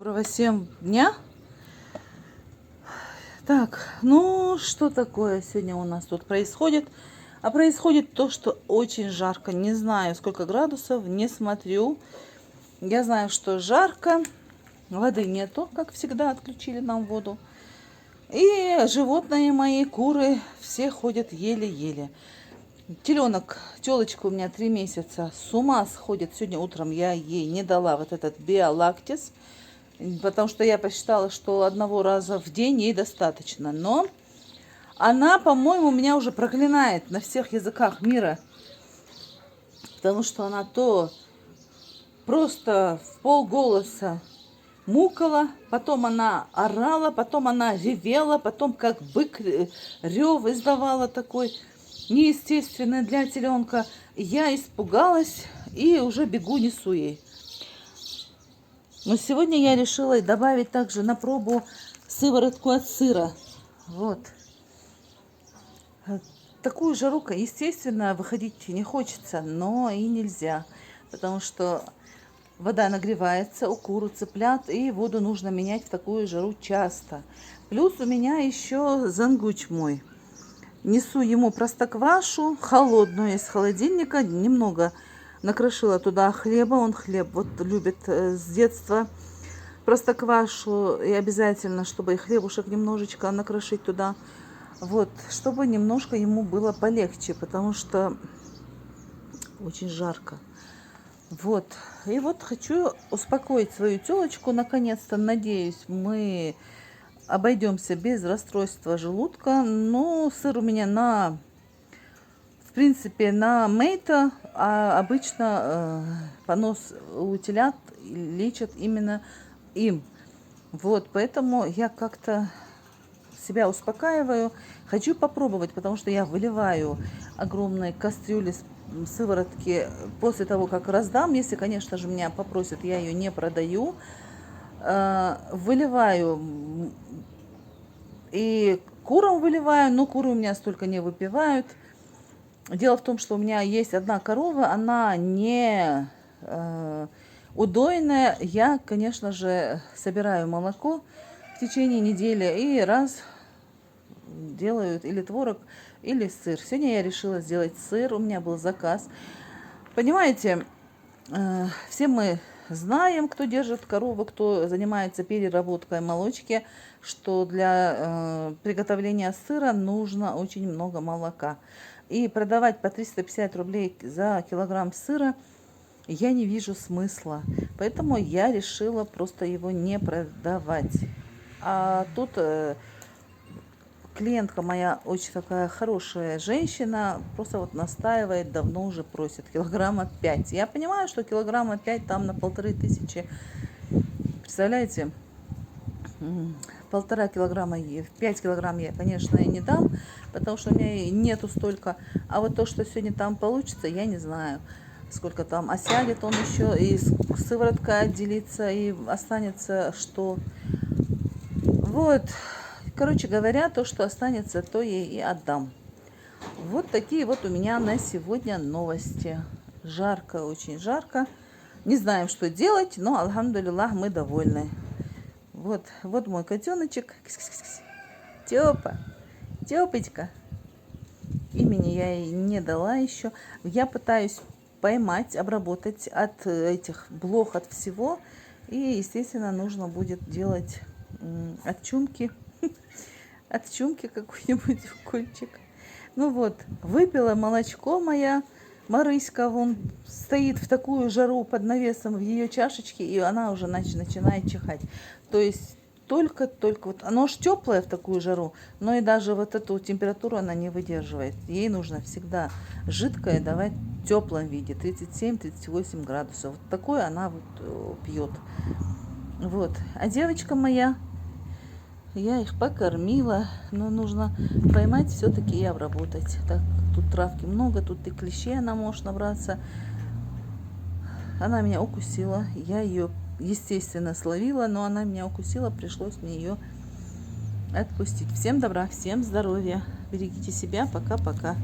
Доброго всем дня. Так, ну что такое сегодня у нас тут происходит? А происходит то, что очень жарко. Не знаю, сколько градусов, не смотрю. Я знаю, что жарко. Воды нету, как всегда, отключили нам воду. И животные мои, куры, все ходят еле-еле. Теленок, телочка у меня 3 месяца, с ума сходит. Сегодня утром я ей не дала вот этот биолактис, потому что я посчитала, что одного раза в день ей достаточно. Но она, по-моему, меня уже проклинает на всех языках мира, потому что она то просто в полголоса мукала, потом она орала, потом она ревела, потом как бык рев издавала такой неестественный для теленка. Я испугалась и уже бегу, несу ей. Но сегодня я решила добавить также на пробу сыворотку от сыра. Вот. Такую жару, естественно, выходить не хочется, но и нельзя, потому что вода нагревается у кур, у цыплят, и воду нужно менять в такую жару часто. Плюс у меня еще зангуч мой. Несу ему простоквашу, холодную из холодильника, немного накрошила туда хлеба, он хлеб вот любит с детства, простоквашу, и обязательно, чтобы и хлебушек немножечко накрошить туда, вот, чтобы немножко ему было полегче, потому что очень жарко. Вот, и вот хочу успокоить свою телочку, наконец-то, надеюсь, мы обойдемся без расстройства желудка. Но сыр у меня в принципе, на мейта, а обычно понос у телят лечат именно им. Вот, поэтому я как-то себя успокаиваю. Хочу попробовать, потому что я выливаю огромные кастрюли сыворотки после того, как раздам. Если, конечно же, меня попросят, я ее не продаю. Выливаю и курам выливаю, но куры у меня столько не выпивают. Дело в том, что у меня есть одна корова, она не удойная. Я, конечно же, собираю молоко в течение недели и раз делаю или творог, или сыр. Сегодня я решила сделать сыр, у меня был заказ. Понимаете, все мы знаем, кто держит корову, кто занимается переработкой молочки, что для приготовления сыра нужно очень много молока. И продавать по 350 рублей за килограмм сыра я не вижу смысла. Поэтому я решила просто его не продавать. А тут клиентка моя, очень такая хорошая женщина, просто вот настаивает, давно уже просит килограмма 5. Я понимаю, что килограмма 5 там на 1500. Представляете? 1,5 килограмма, 5 килограмм я, конечно, и не дам, потому что у меня нету столько. А вот то, что сегодня там получится, я не знаю, сколько там осядет он еще, и сыворотка отделится, и останется что. Вот, короче говоря, то, что останется, то ей и отдам. Вот такие вот у меня на сегодня новости. Жарко, очень жарко. Не знаем, что делать, но, альхамдулиллах, мы довольны. Вот, вот мой котеночек. Тёпа, Тёпочка. Имени я ей не дала еще. Я пытаюсь поймать, обработать от этих блох, от всего. И, естественно, нужно будет делать от чумки. От чумки какой-нибудь укольчик. Ну вот, выпила молочко моя. Марыська вон стоит в такую жару под навесом в ее чашечке, и она уже начинает чихать. То есть только вот оно ж теплое в такую жару, но и даже вот эту температуру она не выдерживает. Ей нужно всегда жидкое давать в теплом виде, 37-38 градусов. Вот такое она вот пьет. Вот. А девочка моя, я их покормила, но нужно поймать все-таки и обработать. Так, тут травки много, тут и клещей она может набраться. Она меня укусила, я ее, естественно, словила, но она меня укусила, пришлось мне ее отпустить. Всем добра, всем здоровья, берегите себя, пока-пока.